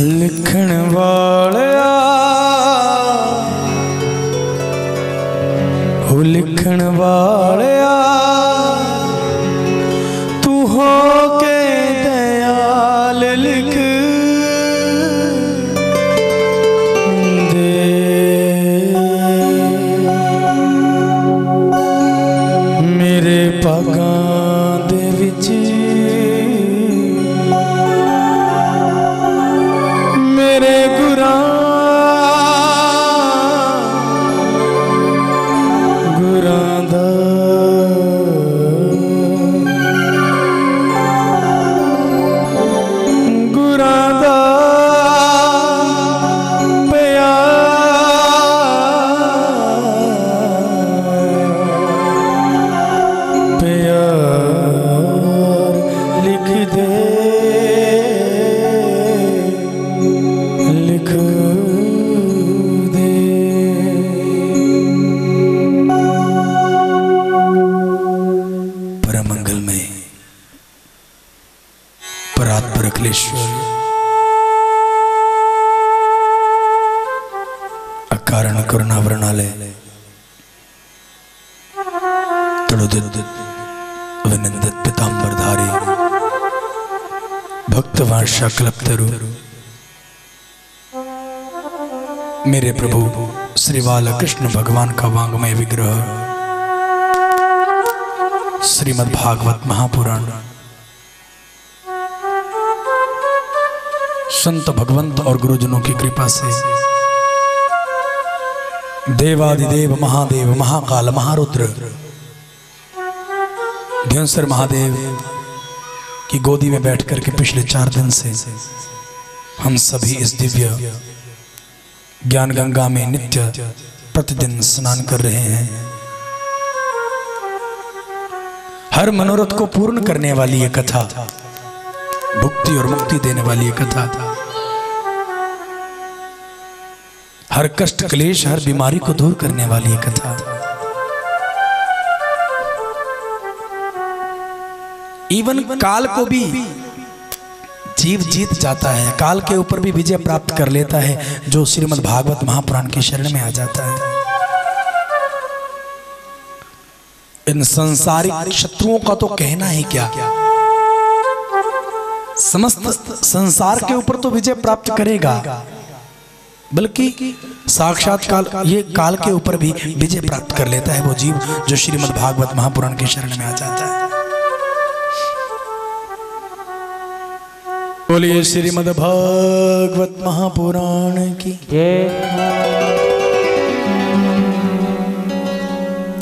लिखण वालिया हो लिखण वालिया तू हो के दयाल लिख दे मेरे पागां दे विच मेरे गुरां दा गुरां दा प्यार लिख दे लिख दे। परम मंगलमय परात्पर अखिलेश्वर अकारण करुणावरणालय तड़ोदित अभिनंदित पितांबरधारी भक्तवांशा कल्पतरु मेरे प्रभु श्री बालकृष्ण भगवान का वांगमय विग्रह श्रीमद् भागवत महापुराण संत भगवंत और गुरुजनों की कृपा से देवादिदेव महादेव महाकाल महारुद्र ध्यांसर महादेव की गोदी में बैठ करके पिछले 4 दिन से हम सभी इस दिव्य ज्ञान गंगा में नित्य प्रतिदिन स्नान कर रहे हैं। हर मनोरथ को पूर्ण करने वाली ये कथा, भुक्ति और मुक्ति देने वाली ये कथा, हर कष्ट क्लेश हर बीमारी को दूर करने वाली ये कथा, इवन काल को भी जीव जीत जाता है, काल के ऊपर भी विजय प्राप्त कर लेता है जो श्रीमद् भागवत महापुराण की शरण में आ जाता है। इन संसारिक शत्रुओं का तो कहना ही क्या, समस्त संसार के ऊपर तो विजय प्राप्त करेगा, बल्कि साक्षात ये काल के ऊपर भी विजय प्राप्त कर लेता है वो जीव जो श्रीमद् भागवत महापुराण की शरण में आ जाता है। बोलिए श्रीमद् भागवत महापुराण की।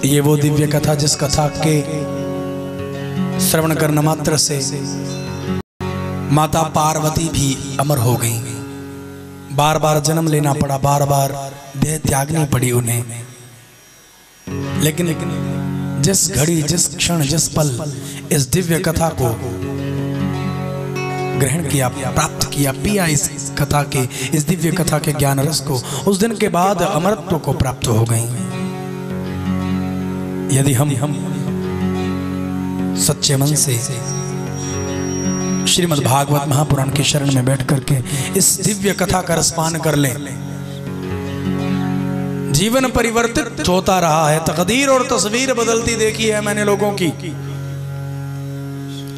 ये वो दिव्य कथा जिस कथा के श्रवण करने मात्र से माता पार्वती भी अमर हो गई, बार बार जन्म लेना पड़ा, बार बार देह त्यागनी पड़ी उन्हें, लेकिन जिस घड़ी जिस क्षण जिस पल इस दिव्य कथा को ग्रहण किया, प्राप्त किया, पिया इस कथा के, इस दिव्य कथा के ज्ञान रस को, उस दिन के बाद अमरत्व को प्राप्त हो गई। यदि हम सच्चे मन से श्रीमद् भागवत महापुराण की शरण में बैठ करके इस दिव्य कथा का रसपान कर लें, जीवन परिवर्तित होता रहा है। तकदीर और तस्वीर बदलती देखी है मैंने लोगों की,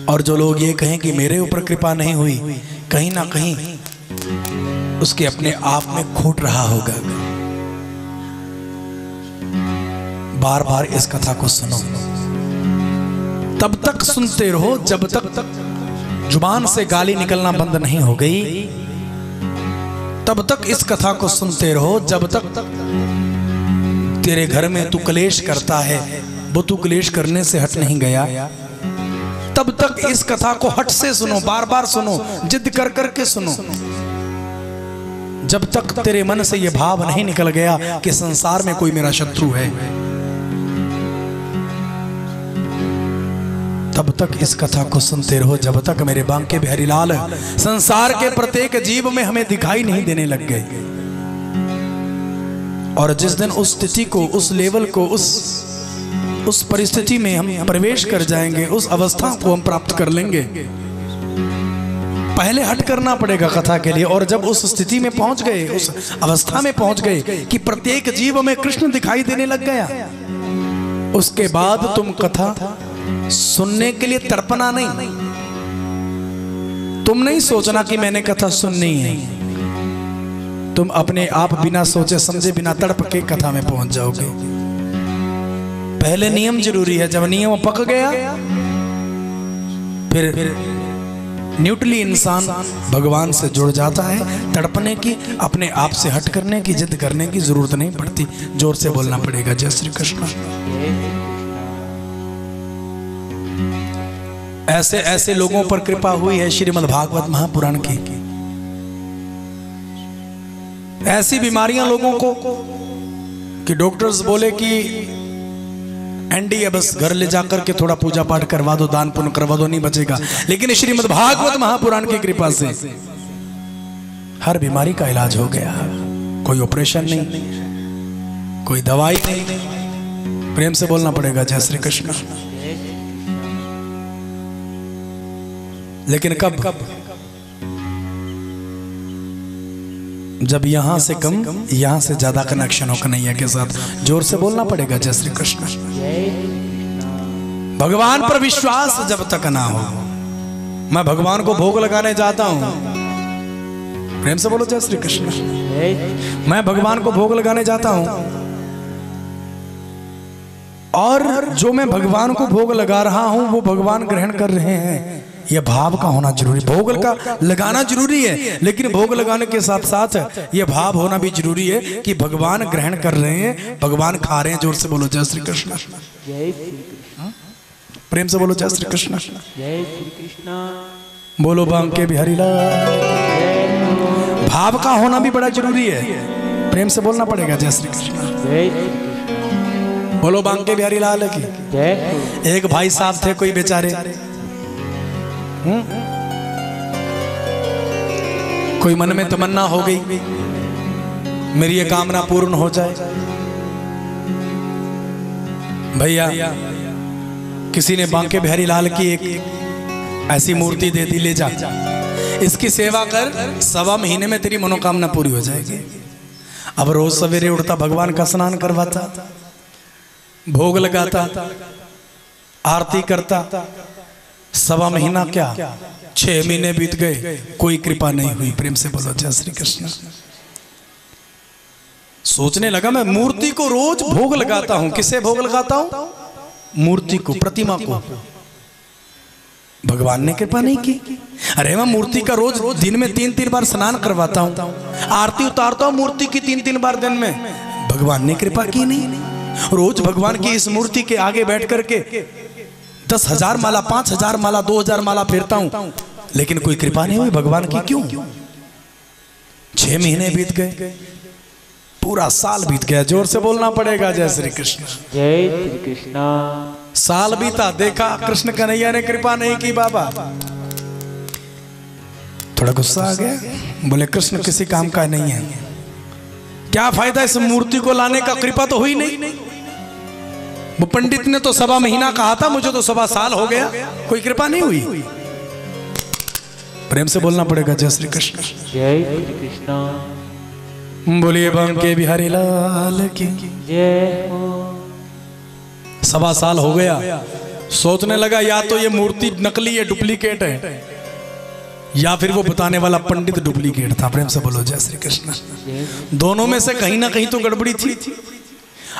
और जो लोग ये कहें कि मेरे ऊपर कृपा नहीं हुई, कहीं ना कहीं उसके अपने आप में खोट रहा होगा। बार बार इस कथा को सुनो, तब तक सुनते रहो जब तक जुबान से गाली निकलना बंद नहीं हो गई, तब तक इस कथा को सुनते रहो जब तक तेरे घर में तू क्लेश करता है वो तू क्लेश करने से हट नहीं गया, तब तक इस कथा को हट से सुनो, बार बार सुनो, जिद कर करके सुनो, जब तक तेरे मन से यह भाव नहीं निकल गया कि संसार में कोई मेरा शत्रु है, तब तक इस कथा को सुनते रहो जब तक मेरे बांके बिहारी लाल संसार के प्रत्येक जीव में हमें दिखाई नहीं देने लग गए। और जिस दिन उस स्थिति को, उस लेवल को, उस परिस्थिति में हम प्रवेश कर जाएंगे, उस अवस्था को हम प्राप्त कर लेंगे, पहले हट करना पड़ेगा कथा के लिए। और जब उस स्थिति में पहुंच गए, उस अवस्था में पहुंच गए कि प्रत्येक जीव में कृष्ण दिखाई देने लग गया, उसके बाद तुम कथा सुनने के लिए तड़पना नहीं। तुम नहीं सोचना कि मैंने कथा सुननी है, तुम अपने आप बिना सोचे समझे बिना तड़प के कथा में पहुंच जाओगे। पहले नियम जरूरी है, जब नियम पक गया फिर न्यूट्रली इंसान भगवान से जुड़ जाता है। तड़पने की, अपने आप से हट करने की, जिद करने की जरूरत नहीं पड़ती। जोर से बोलना पड़ेगा जय श्री कृष्ण। ऐसे ऐसे लोगों पर कृपा हुई है श्रीमद् भागवत महापुराण की। ऐसी बीमारियां लोगों को कि डॉक्टर्स बोले कि एंडी है, बस घर ले जाकर के थोड़ा पूजा पाठ करवा दो, दान पुण्य करवा दो, नहीं बचेगा। लेकिन श्रीमद् भागवत महापुराण की कृपा से हर बीमारी का इलाज हो गया। कोई ऑपरेशन नहीं, कोई दवाई नहीं। प्रेम से बोलना पड़ेगा जय श्री कृष्ण। लेकिन कब? जब यहां से कम यहां से ज्यादा कनेक्शन हो कन्हैया के साथ। जोर से बोलना पड़ेगा जय श्री कृष्ण। भगवान पर विश्वास जब तक ना हो। मैं भगवान को भोग लगाने जाता हूं, प्रेम से बोलो जय श्री कृष्ण। मैं भगवान को भोग लगाने जाता हूं और जो मैं भगवान को भोग लगा रहा हूं वो भगवान ग्रहण कर रहे हैं, यह भाव का होना जरूरी। भोग का लगाना जरूरी है, लेकिन भोग लगाने के साथ साथ यह भाव होना भी जरूरी है कि भगवान ग्रहण कर रहे हैं, भगवान खा रहे हैं। जोर से बोलो जय श्री कृष्ण। प्रेम से बोलो जय श्री कृष्ण। जय श्री कृष्ण। बोलो बांके बिहारी लाल। भाव का होना भी बड़ा जरूरी है। प्रेम से बोलना पड़ेगा जय श्री कृष्ण। बोलो बांके बिहारी लाल की। एक भाई साहब थे, कोई बेचारे, कोई मन में तमन्ना हो गई मेरी ये कामना पूर्ण हो जाए। भैया किसी ने बांके बिहारी लाल की एक ऐसी मूर्ति दे दी, ले जा, इसकी सेवा कर, 1.25 महीने में तेरी मनोकामना पूरी हो जाएगी। अब रोज सवेरे उठता, भगवान का स्नान करवाता, भोग लगाता, आरती करता। 1.25 महीना क्या 6 महीने बीत गए, कोई कृपा नहीं हुई। प्रेम से बोलो जय श्री कृष्ण। सोचने लगा मैं मूर्ति को रोज भोग लगाता हूं। किसे भोग लगाता हूं? मूर्ति को, प्रतिमा को। भगवान ने कृपा नहीं की। अरे मैं मूर्ति का रोज दिन में 3-3 बार स्नान करवाता हूं, आरती उतारता हूं मूर्ति की 3-3 बार दिन में। भगवान ने कृपा की नहीं। रोज भगवान की इस मूर्ति के आगे बैठ करके 10,000 माला, 5,000 माला, 2,000 माला फेरता हूं, लेकिन कोई कृपा नहीं हुई भगवान की। क्यों? 6 महीने बीत गए, पूरा साल बीत गया। जोर से बोलना पड़ेगा जय श्री कृष्ण। जय श्री कृष्ण। साल बीता, देखा कृष्ण कन्हैया ने कृपा नहीं की। बाबा थोड़ा गुस्सा आ गया, बोले कृष्ण किसी काम का नहीं है, क्या फायदा इस मूर्ति को लाने का, कृपा तो हुई नहीं। वो पंडित ने तो 1.25 महीना कहा था, मुझे तो 1.25 साल हो गया, कोई कृपा नहीं हुई। प्रेम से बोलना पड़ेगा जय श्री कृष्ण। जय श्री कृष्ण। बोलिए बांके बिहारी लाल की जय हो। 1.25 साल हो गया। सोचने लगा या तो ये मूर्ति नकली है, डुप्लीकेट है, या फिर वो बताने वाला पंडित डुप्लीकेट था। प्रेम से बोलो जय श्री कृष्ण। दोनों में से कहीं ना कहीं तो गड़बड़ी थी।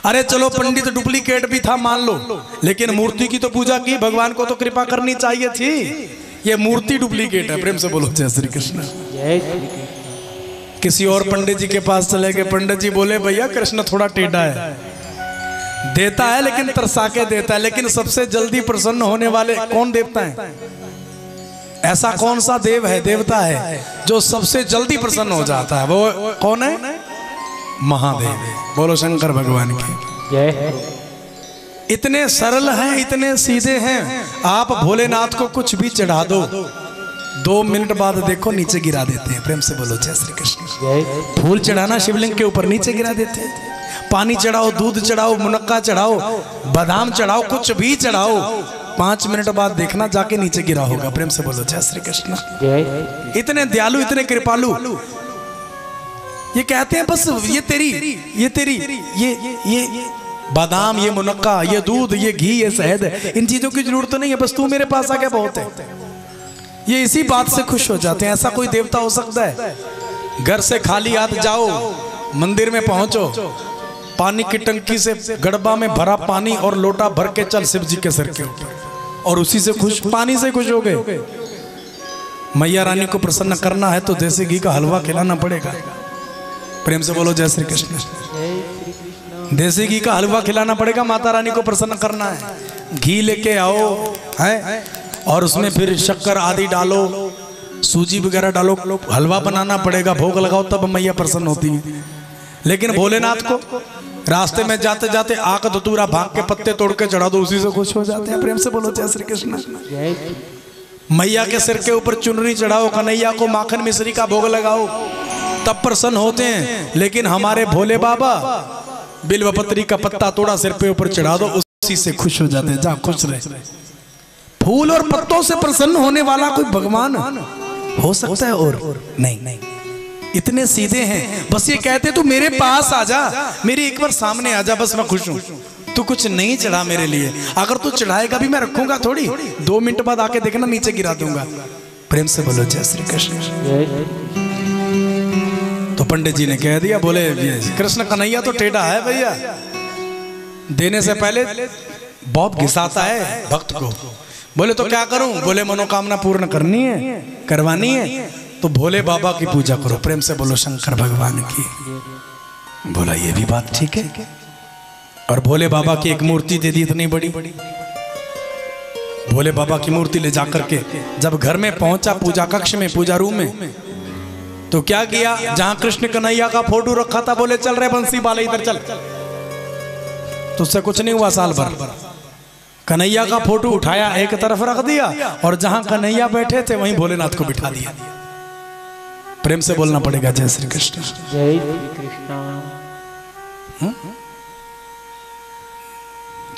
अरे चलो पंडित डुप्लीकेट भी था मान लो, लेकिन मूर्ति की तो पूजा की, भगवान को तो कृपा करनी चाहिए थी। ये मूर्ति डुप्लीकेट है। प्रेम से बोलो जय श्री कृष्ण। जय श्री कृष्ण। किसी और पंडित जी के पास चले गए, पंडित जी बोले भैया कृष्ण थोड़ा टेढ़ा है, देता है लेकिन तरसा के देता है, लेकिन सबसे जल्दी प्रसन्न होने वाले कौन देवता है? ऐसा कौन सा देव है, देवता है जो सबसे जल्दी प्रसन्न हो जाता है? वो कौन है? महादेव। बोलो शंकर भगवान की जय। इतने सरल हैं, इतने सीधे हैं। आप भोलेनाथ को कुछ भी चढ़ा दो, 2 मिनट बाद देखो नीचे गिरा देते हैं। प्रेम से बोलो जय श्री कृष्ण। फूल चढ़ाना शिवलिंग के ऊपर, नीचे गिरा देते हैं। पानी चढ़ाओ, दूध चढ़ाओ, मुनक्का चढ़ाओ, बादाम चढ़ाओ, कुछ भी चढ़ाओ, 5 मिनट बाद देखना जाके नीचे गिरा होगा। प्रेम से बोलो जय श्री कृष्ण। इतने दयालु, इतने कृपालु। ये कहते हैं बस ये तेरी ये बादाम, ये मुनक्का, ये दूध, ये घी, ये शहद, इन चीजों की जरूरत नहीं है, बस तू मेरे पास आ गया बहुत है। ये इसी बात से खुश हो जाते हैं। ऐसा कोई देवता हो सकता है? घर से खाली हाथ जाओ, मंदिर में पहुंचो, पानी की टंकी से गड़बा में भरा पानी और लोटा भर के चल शिव जी के सिर के ऊपर, और उसी से खुश, पानी से खुश हो गए। मैया रानी को प्रसन्न करना है तो देसी घी का हलवा खिलाना पड़ेगा। प्रेम से बोलो जय श्री कृष्ण। देसी घी का हलवा खिलाना पड़ेगा, माता रानी को प्रसन्न करना है। घी लेके आओ है, और उसमें फिर शक्कर आदि डालो, सूजी वगैरह डालो, हलवा बनाना पड़ेगा, भोग लगाओ, तब मैया प्रसन्न होती है। लेकिन भोलेनाथ को रास्ते में जाते जाते आक धतूरा भांग के पत्ते तोड़ के चढ़ा दो, उसी से खुश हो जाते हैं। प्रेम से बोलो जय श्री कृष्ण। मैया के सिर के ऊपर चुनरी चढ़ाओ, कन्हैया को माखन मिश्री का भोग लगाओ, तब प्रसन्न होते हैं। लेकिन हमारे भोले बाबा बिल्वपत्री का पत्ता तोड़ा सिर पे ऊपर चढ़ा दो, उसी से खुश हो जाते हैं। जा खुश रहे। फूल और पत्तों से प्रसन्न होने वाला कोई भगवान हो सकता है? और नहीं, इतने सीधे हैं। बस ये कहते तू मेरे पास आ जा, मेरी एक बार सामने आ जा, बस मैं खुश हूँ। तू कुछ नहीं चढ़ा मेरे लिए, अगर तू चढ़ाएगा भी मैं रखूंगा थोड़ी, 2 मिनट बाद आके देखना नीचे गिरा दूंगा। प्रेम से बोलो जय श्री कृष्ण। तो पंडित जी ने कह दिया, बोले कृष्ण कन्हैया तो टेढ़ा है भैया, देने से पहले बहुत घिसाता है भक्त को। बोले तो क्या करूं? बोले मनोकामना पूर्ण करनी है, करवानी है तो भोले बाबा की पूजा करो। प्रेम से बोलो शंकर भगवान की। बोला ये भी बात ठीक है। और भोले बाबा की एक मूर्ति दे दी, इतनी बड़ी। भोले बाबा की मूर्ति ले जाकर के जब घर में पहुंचा, पूजा कक्ष में, पूजा रूम में, तो क्या किया, जहां कृष्ण कन्हैया का फोटो रखा था, बोले चल रहे बंसी वाले इधर चल। तो उससे कुछ नहीं हुआ साल भर। कन्हैया का फोटो उठाया, एक तरफ रख दिया, और जहां कन्हैया बैठे थे वहीं भोलेनाथ को बिठा दिया। प्रेम से बोलना पड़ेगा जय श्री कृष्ण। जय श्री कृष्ण।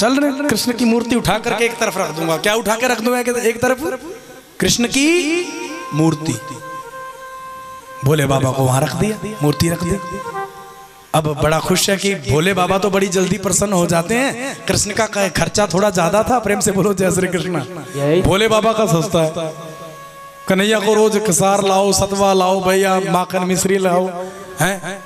चल रहे कृष्ण की मूर्ति उठा करके एक तरफ रख दूंगा। क्या उठा के रख दूंगा? एक तरफ कृष्ण की मूर्ति, भोले बाबा को वहां रख दिया, मूर्ति रख दी। अब बड़ा खुश है कि भोले बाबा तो बड़ी जल्दी प्रसन्न हो जाते हैं। कृष्ण का खर्चा थोड़ा ज्यादा था। प्रेम से बोलो जय श्री कृष्ण। भोले बाबा का सस्ता है। कन्हैया को रोज कसार लाओ, सतवा लाओ भैया, माखन मिश्री लाओ हैं,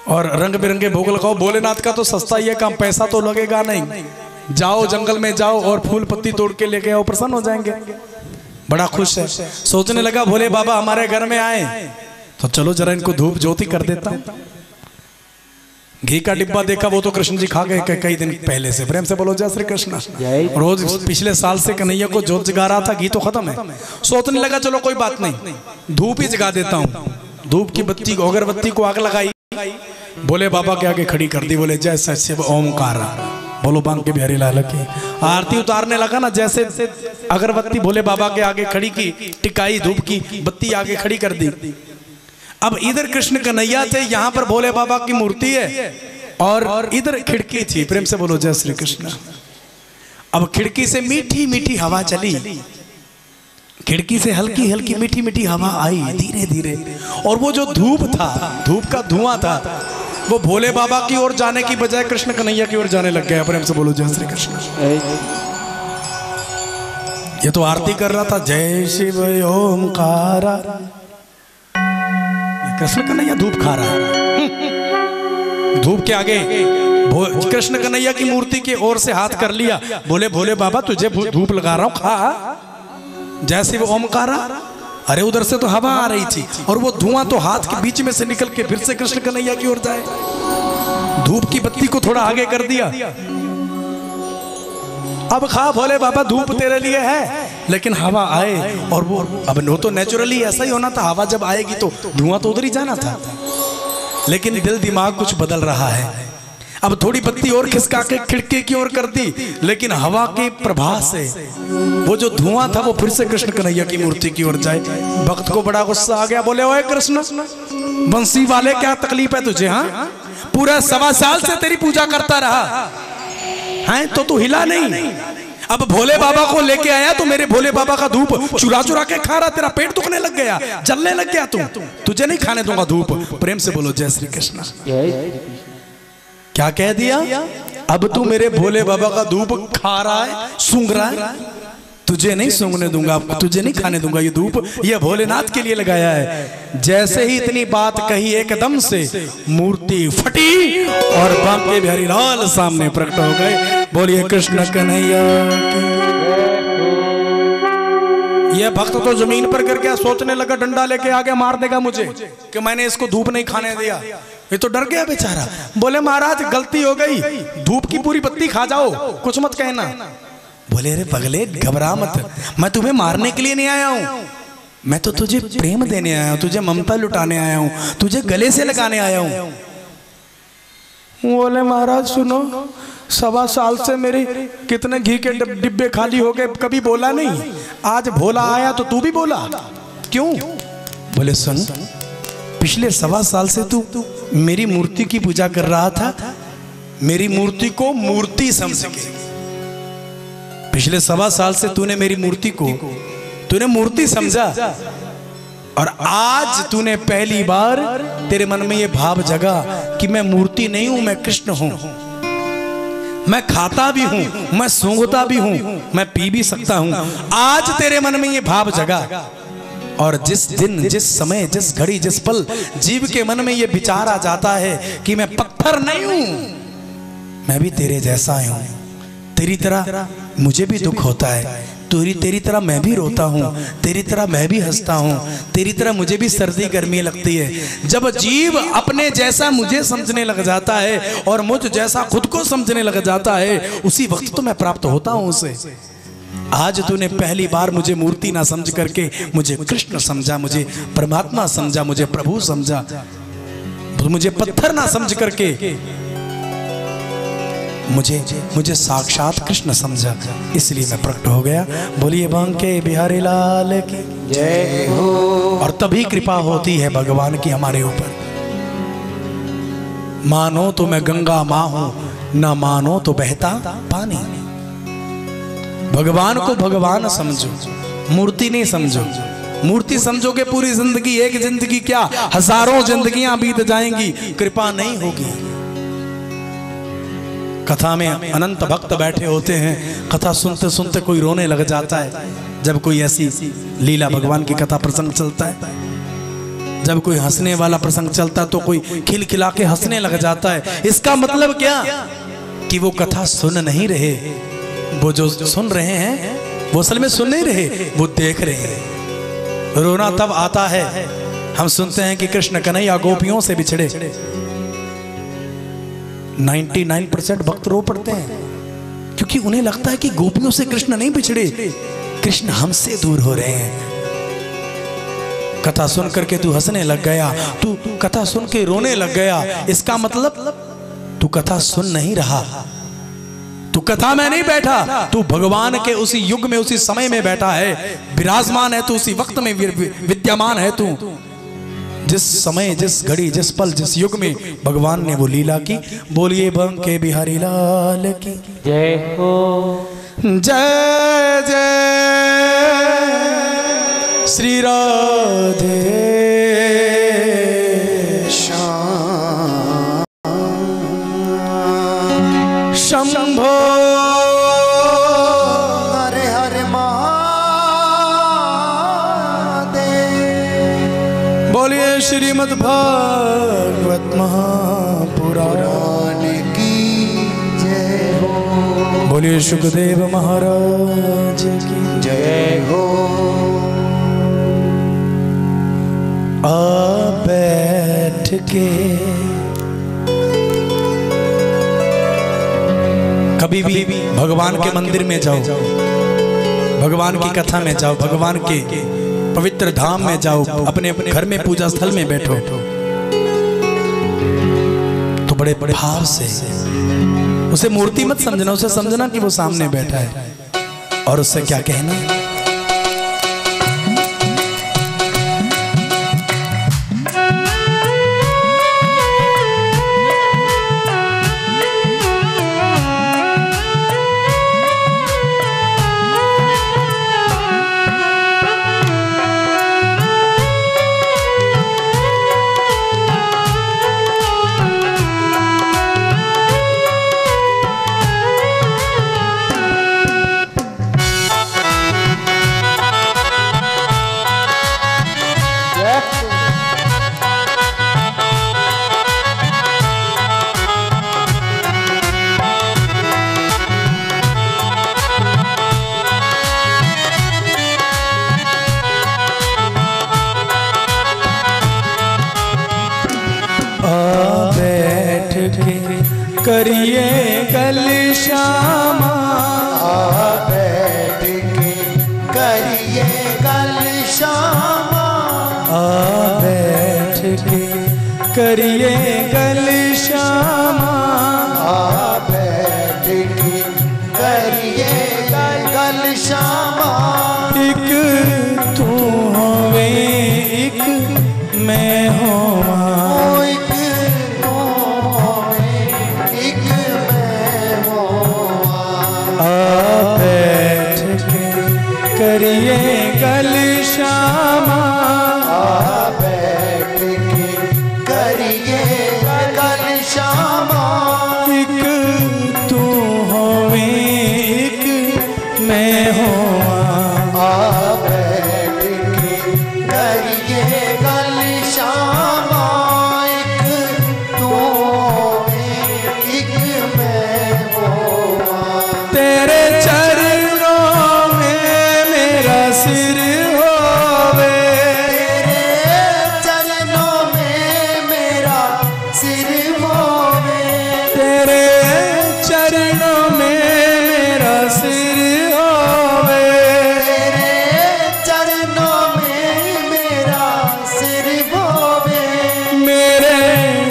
और रंग बिरंगे भोग लगाओ। भोलेनाथ का तो सस्ता ही है काम, पैसा तो लगेगा नहीं। जाओ जंगल में जाओ और फूल पत्ती तोड़ के लेके आओ, प्रसन्न हो जाएंगे। बड़ा खुश है। सोचने लगा भोले बाबा हमारे घर में आए तो चलो जरा इनको धूप ज्योति कर देता हूं। घी का डिब्बा देखा, वो तो कृष्ण जी खा गए कई दिन पहले से। प्रेम से बोलो जय श्री कृष्ण। रोज पिछले साल से कन्हैया को जोत जगा रहा था, घी तो खत्म है। सोचने लगा चलो कोई बात नहीं, धूप ही जगा देता हूँ। धूप की बत्ती को, अगरबत्ती को आग लगाई, भोले बाबा के आगे खड़ी कर दी। बोले जय सच्चिव ओमकार, बोलो बांग के बिहारी लाल की। आरती उतारने लगा ना, जैसे अगरबत्ती भोले बाबा के आगे खड़ी की, टिकाई धूप की बत्ती आगे खड़ी कर दी। अब इधर कृष्ण कन्हैया थे, यहाँ पर भोले बाबा की मूर्ति है, और इधर खिड़की थी। प्रेम से बोलो जय श्री कृष्ण। अब खिड़की से मीठी मीठी हवा चली, खिड़की से हल्की हल्की मीठी मीठी हवा आई धीरे धीरे, और वो जो धूप था, धूप का धुआं था, वो भोले बाबा की ओर जाने की बजाय कृष्ण कन्हैया की ओर जाने लग गया। प्रेम से बोलो जय श्री कृष्ण। ये तो आरती कर रहा था, जय शिव ओमकार, कृष्ण कन्हैया धूप खा रहा है। धूप के आगे कृष्ण कन्हैया की मूर्ति की ओर से हाथ कर लिया। बोले भोले बाबा तुझे धूप लगा रहा हूं, खा। जय शिव ओमकारा। अरे उधर से तो हवा आ रही थी, और वो धुआं तो हाथ के बीच में से निकल के फिर से कृष्ण कन्हैया की ओर जाए। धूप की बत्ती को थोड़ा आगे कर दिया। अब खा भोले बाबा, धूप तेरे लिए है। लेकिन हवा आए, और वो तो नेचुरली ऐसा ही होना था। हवा जब आएगी तो धुआं तो उधर ही जाना था। लेकिन दिल दिमाग कुछ बदल रहा है। अब थोड़ी बत्ती और खिसका के खिड़की की ओर कर दी, लेकिन हवा के प्रभाव से वो जो धुआं था वो फिर से कृष्ण कन्हैया की मूर्ति की ओर जाए। भक्त को बड़ा गुस्सा आ गया। बोले ओए कृष्ण, बंसी वाले क्या तकलीफ है तुझे? हाँ, पूरा 1.25 साल से तेरी पूजा करता रहा है, तो तू हिला नहीं। अब भोले बाबा को लेके आया तो मेरे भोले बाबा का धूप चुरा चुरा के खा रहा, तेरा पेट दुखने लग गया, जलने लग गया, तुझे नहीं खाने दूंगा धूप। प्रेम से बोलो जय श्री कृष्ण। क्या कह दिया? अब तू मेरे भोले बाबा का धूप खा रहा है, सूंघ रहा है, तुझे नहीं सूंघने दूंगा, तुझे नहीं खाने दूंगा, ये धूप ये भोलेनाथ के लिए लगाया है। जैसे ही इतनी बात कही एकदम से मूर्ति फटी और बांके बिहारी लाल सामने प्रकट हो गए। बोलिए कृष्ण कन्हैया। ये भक्त तो जमीन पर गिर गया, सोचने लगा डंडा लेके आगे मार देगा मुझे कि मैंने इसको धूप नहीं खाने दिया। ये तो डर गया बेचारा। बोले महाराज गलती हो गई, धूप की पूरी बत्ती खा जाओ, कुछ मत कहना। बोले अरे पगले घबरा मत, मैं तुम्हें मारने के लिए नहीं आया हूं, मैं तो तुझे प्रेम देने आया हूं, तुझे ममता लुटाने आया हूं, तुझे गले से लगाने आया हूं। बोले महाराज सुनो, 1.25 साल से मेरे कितने घी के डिब्बे खाली हो गए, कभी बोला नहीं, आज भोला आया तो तू भी बोला, क्यों? बोले सुन, पिछले 1.25 साल से तू मेरी मूर्ति की पूजा कर रहा था, मेरी मूर्ति को मूर्ति समझ के। पिछले 1.25 साल से तूने मेरी मूर्ति को तूने मूर्ति समझा, और आज तूने पहली बार तेरे मन में ये भाव जगा कि मैं मूर्ति नहीं हूं, मैं कृष्ण हूं, मैं खाता भी हूं, मैं सूंघता भी हूं, मैं पी भी सकता हूं। आज तेरे मन में ये भाव जगा, और जिस दिन, जिस समय, जिस घड़ी, जिस पल जीव के मन में ये विचार आ जाता है कि मैं पत्थर नहीं हूं, मैं भी तेरे जैसा हूं, तेरी तरह मुझे भी दुख होता है, तेरी तरह मैं भी रोता हूँ, तेरी तरह मैं भी हंसता हूँ, तेरी तरह मुझे भी सर्दी गर्मी लगती है। जब जीव अपने जैसा मुझे समझने लग जाता है और मुझ जैसा खुद को समझने लग जाता है, उसी वक्त तो मैं प्राप्त होता हूँ उसे। आज तूने पहली बार मुझे मूर्ति ना समझ करके मुझे कृष्ण समझा, मुझे परमात्मा समझा, मुझे प्रभु समझा, मुझे पत्थर ना समझ करके मुझे साक्षात कृष्ण समझा, इसलिए मैं प्रकट हो गया। बोलिए बांके बिहारी लाल की जय हो। और तभी कृपा होती है भगवान की हमारे ऊपर। मानो तो मैं गंगा माँ हूं, ना मानो तो बहता पानी। भगवान को भगवान समझो, मूर्ति नहीं समझो। मूर्ति समझोगे पूरी जिंदगी, एक जिंदगी क्या हजारों जिंदगियां बीत जाएंगी, कृपा नहीं होगी। कथा में अनंत भक्त बैठे होते हैं, कथा सुनते सुनते कोई रोने लग जाता है। जब कोई ऐसी लीला भगवान की कथा प्रसंग चलता है, जब कोई हंसने वाला प्रसंग चलता है तो कोई खिलखिला के हंसने लग जाता है। इसका मतलब क्या कि वो कथा सुन नहीं रहे, वो जो सुन रहे हैं वो असल में सुन नहीं रहे, वो देख रहे हैं। रोना तब आता है हम सुनते हैं कि कृष्ण कन्हैया गोपियों से बिछड़े। 99% भक्त रो पड़ते हैं क्योंकि उन्हें लगता है कि गोपियों से कृष्ण नहीं बिछड़े, कृष्ण हमसे दूर हो रहे हैं। कथा सुन करके तू हंसने लग गया, तू कथा सुन के रोने लग गया, इसका मतलब तू कथा सुन नहीं रहा, तू कथा में नहीं बैठा, तू भगवान के उसी युग में, उसी समय में बैठा है, विराजमान है, तू उसी वक्त में विद्यमान है। तू जिस समय, जिस घड़ी, जिस पल, जिस युग में भगवान ने वो लीला की। बोलिए बांके बिहारी लाल की जय हो। जय जय श्री राधे श्याम शंभो हरे हरे महादेव। बोलिए श्रीमद् भागवत महापुराण की जय हो। बोलिए सुखदेव महाराज की जय हो। आ बैठ के कभी भी भगवान के मंदिर में जाओ, भगवान की कथा में जाओ, भगवान के पवित्र धाम में जाओ, अपने अपने घर में पूजा स्थल में बैठो तो बड़े बड़े भाव से उसे मूर्ति मत समझना, उसे समझना कि वो सामने बैठा है और उससे क्या कहना। के करिए कल श्यामा, बैठ के करिए कल श्यामा, बैठ के करिए कल श्यामा, बैठ के करिए कल श्यामा। एक तू होवे एक मैं होवा, एक तू होवे एक मैं होवा, बैठ के करिए कल श्यामा, बैठ के करिए कल श्यामा। एक तू होवे एक मैं होवा, बैठ के करिए कल श्यामा। एक तू एक मैं होवा, तेरे चरणों में मेरा सिर होवे, तेरे चरणों में मेरा सिर होवे, तेरे चरणों में मेरा सिर होवे, तेरे चरणों में मेरा सिर होवे, मेरे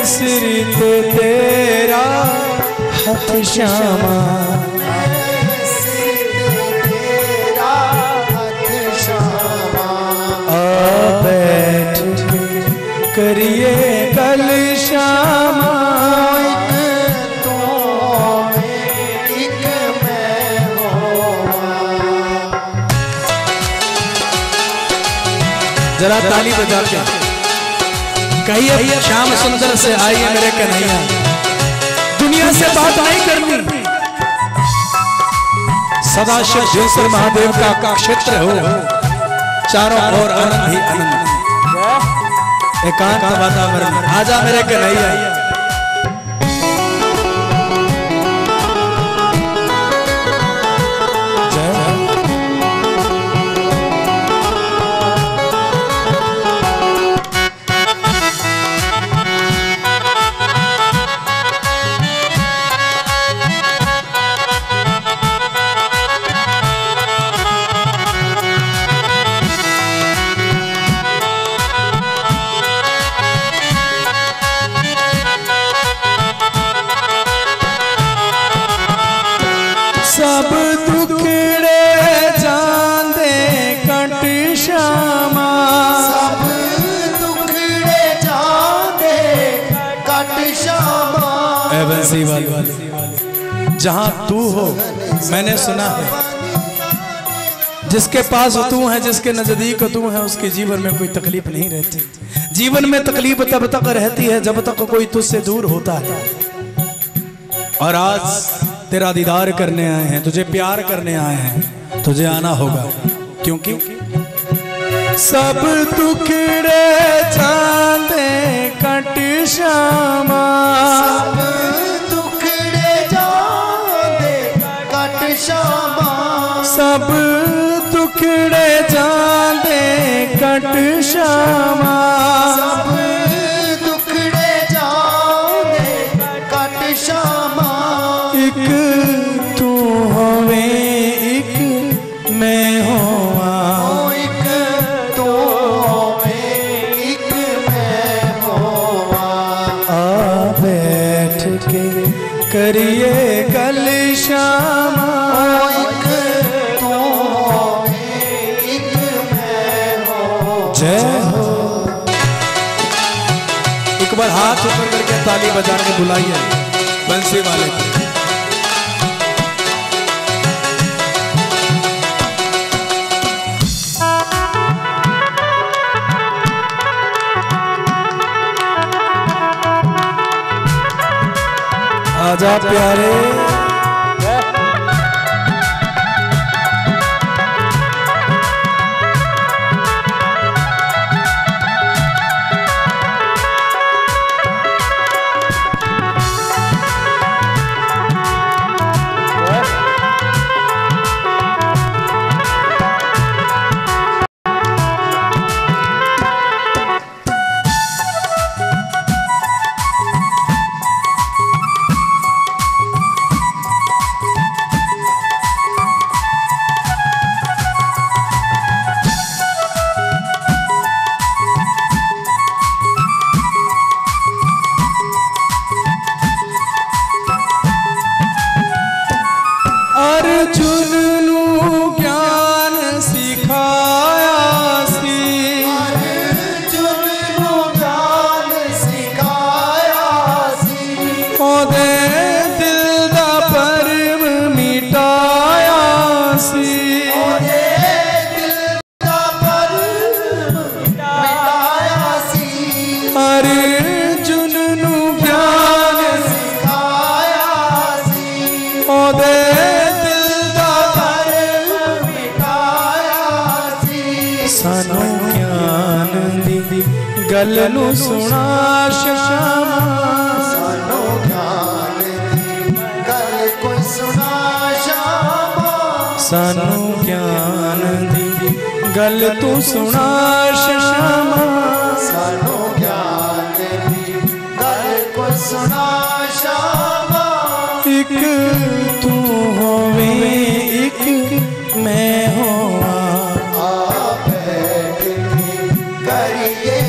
सिर पे तेरा हाथ श्यामा, सिर तेरा हाथ श्यामा। बैठ के करिए कल श्यामा, एक तू एक मैं होवा। जरा ताली बजा के कहिए श्याम सुंदर से आइए मेरे कन्हैया, दुनिया से बात नहीं करनी, सदाशिव जिनेश्वर महादेव का क्षेत्र हो, चारों ओर आनंद ही आनंद, एकांत वातावरण, आजा मेरे कन्हैया। सब दुखड़े जांदे कंठ श्यामा, सब दुखड़े जाते कट श्यामा। ऐ बंसी वाले, जहां तू हो मैंने सुना है, जिसके पास तू है, जिसके नजदीक तू है, उसके जीवन में कोई तकलीफ नहीं रहती। जीवन में तकलीफ तब तक रहती है जब तक कोई तुझसे दूर होता है, और आज तेरा दीदार करने आए हैं, तुझे प्यार करने आए हैं, तुझे आना होगा, क्योंकि सब दुखड़े जाते कंठ श्यामा, सब दुखड़े जाते कट श्यामा, सब दुखड़े जाते कंठ श्यामा, सब दुखड़े जाते कट श्यामा। एक तू होवे एक मैं होवा, एक तू एक मैं होवा, बैठ के करिए कल श्यामा, एक तू एक मैं होवा। जय हो। एक बार हाथ ऊपर करके ताली बजा के बुलाइए बंसी वाले को। आजा प्यारे, गल नू सुना श्यामा सानू ज्ञान दी गल कोई सुना श्यामा सानू ज्ञान दी गल तू सुना श्यामा सानू ज्ञान दी गल कोई सुना श्यामा एक तू होवे एक मैं होवा आप बैठ के करिए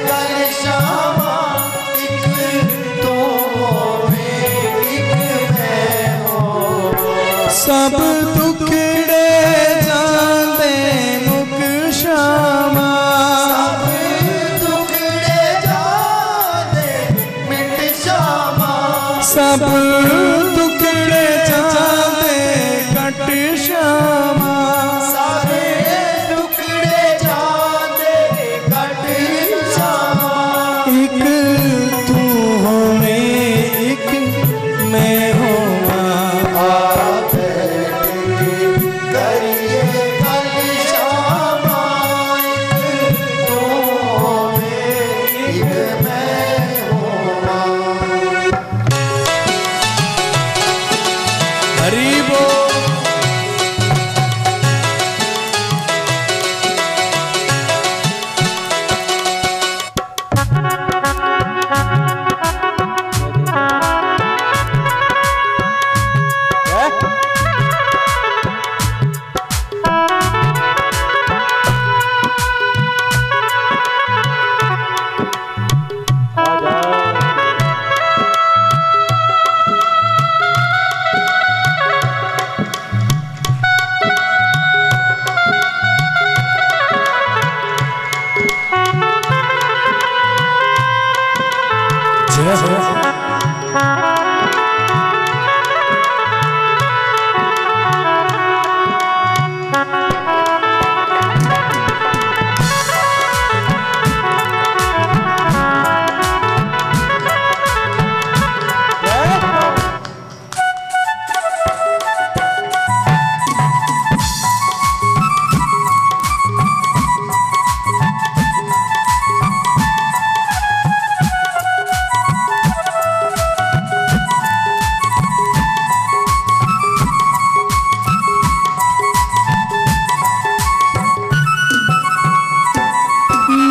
गल श्यामा एक तू होवे एक मैं हो सब दुखड़े जांदे मुक श्यामा सब दुखड़े जाते मिट श्यामा सब दुखड़े जांदे कट श्यामा सारे टुकड़े जाते कट श्यामा एक तू होवे एक मैं होवा आप बैठ के करिए गल श्यामा एक तो होवे एक मैं होवा हरि बोल जय हो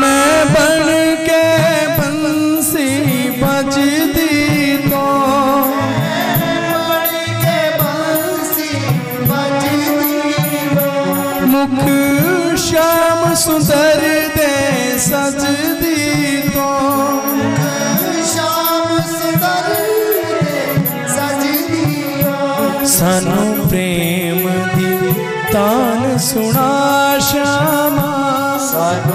मैं बन के बंसी बजदी तो बन के बंसी बजदी मुख श्याम सुंदर दे सजदी तो श्याम सुंदर सजदी सानू प्रेम दी तान सुना श्यामा सानू